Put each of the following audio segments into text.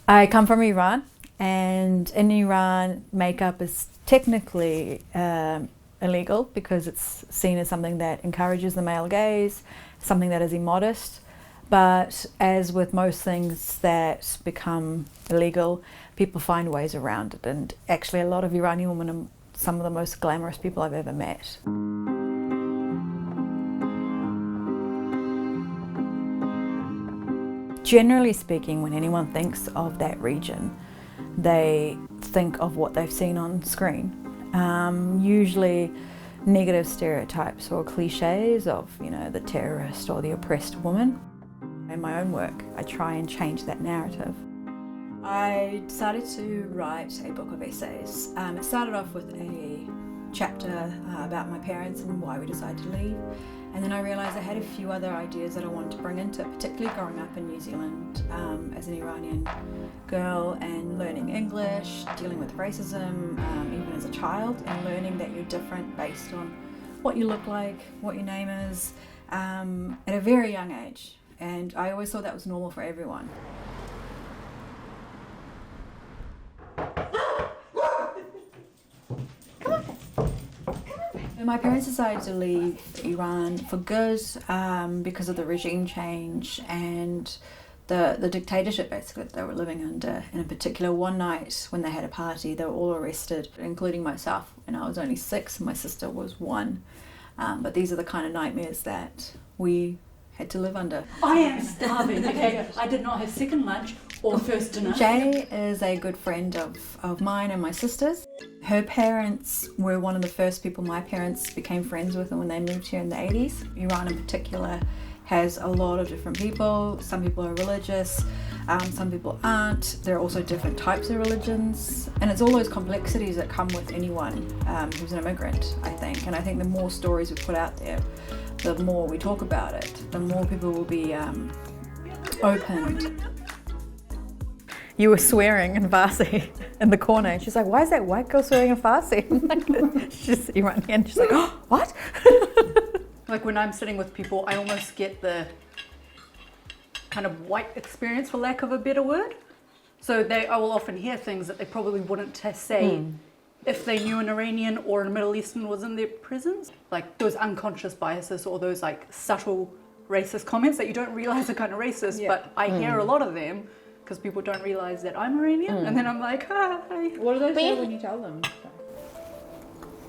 I come from Iran, and in Iran, makeup is technically illegal because it's seen as something that encourages the male gaze, something that is immodest. But as with most things that become illegal, people find ways around it. And actually, a lot of Iranian women are some of the most glamorous people I've ever met. Generally speaking, when anyone thinks of that region, they think of what they've seen on screen. Usually negative stereotypes or cliches of, the terrorist or the oppressed woman. In my own work, I try and change that narrative. I decided to write a book of essays. It started off with a chapter about my parents and why we decided to leave. And then I realised I had a few other ideas that I wanted to bring into it, particularly growing up in New Zealand as an Iranian girl and learning English, dealing with racism, even as a child, and learning that you're different based on what you look like, what your name is, at a very young age. And I always thought that was normal for everyone. My parents decided to leave Iran for good because of the regime change and the dictatorship basically that they were living under. And in particular, one night when they had a party, they were all arrested, including myself. And I was only 6 and my sister was 1. But these are the kind of nightmares that we had to live under. I am starving, okay? I did not have second lunch or first dinner. Jay is a good friend of mine and my sister's. Her parents were one of the first people my parents became friends with when they moved here in the 80s. Iran in particular has a lot of different people. Some people are religious, some people aren't. There are also different types of religions. And it's all those complexities that come with anyone who's an immigrant, I think. And I think the more stories we put out there, the more we talk about it, the more people will be opened. You were swearing in Farsi in the corner, and she's like, "Why is that white girl swearing in Farsi?" She's Iranian. She's like, "Oh, what?" Like when I'm sitting with people, I almost get the kind of white experience, for lack of a better word. So I will often hear things that they probably wouldn't say if they knew an Iranian or a Middle Eastern was in their presence. Like those unconscious biases or those like subtle racist comments that you don't realize are kind of racist, but I hear a lot of them because people don't realize that I'm Iranian, and then I'm like, hi. What do they say when you tell them?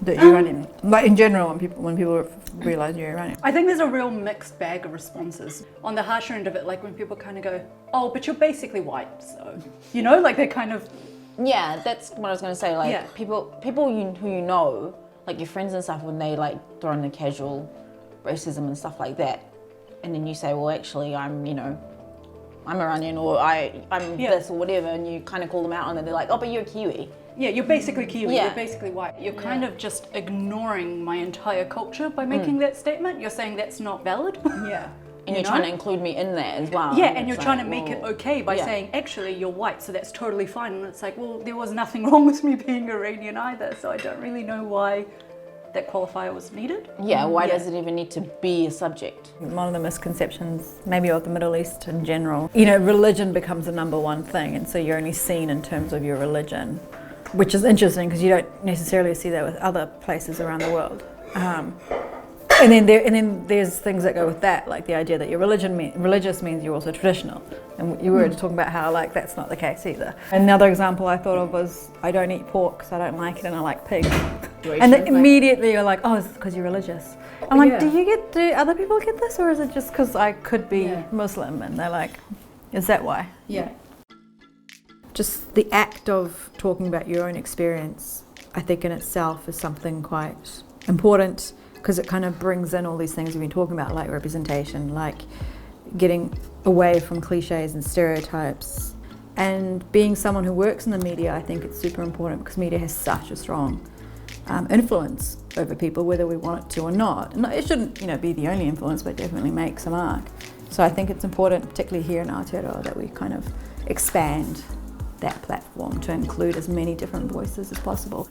That you're Iranian. Like in general, when people realize you're Iranian. I think there's a real mixed bag of responses. On the harsher end of it, like when people kind of go, "Oh, but you're basically white," so like they kind of. Yeah, that's what I was gonna say. Like people who you know, like your friends and stuff, when they like throw in the casual racism and stuff like that, and then you say, "Well, actually, I'm Iranian," or I'm this or whatever, and you kind of call them out on it. They're like, "Oh, but you're Kiwi." Yeah, you're basically Kiwi. Yeah. You're basically white. You're kind of just ignoring my entire culture by making that statement. You're saying that's not valid. Yeah. And you're trying to include me in that as well. Yeah, and you're trying to make it okay by saying, actually, you're white, so that's totally fine. And it's like, well, there was nothing wrong with me being Iranian either, so I don't really know why that qualifier was needed. Yeah, why does it even need to be a subject? One of the misconceptions, maybe of the Middle East in general, religion becomes the number one thing, and so you're only seen in terms of your religion, which is interesting because you don't necessarily see that with other places around the world. And then there's things that go with that, like the idea that you're religious means you're also traditional. And you were talking about how that's not the case either. Another example I thought of was I don't eat pork because I don't like it and I like pig. And then immediately you're like, oh, it's because you're religious. I'm like, do other people get this, or is it just because I could be Muslim? And they're like, is that why? Yeah. Just the act of talking about your own experience, I think in itself is something quite important, because it kind of brings in all these things we've been talking about, like representation, like getting away from cliches and stereotypes. And being someone who works in the media, I think it's super important because media has such a strong influence over people, whether we want it to or not. And it shouldn't, be the only influence, but it definitely makes a mark. So I think it's important, particularly here in Aotearoa, that we kind of expand that platform to include as many different voices as possible.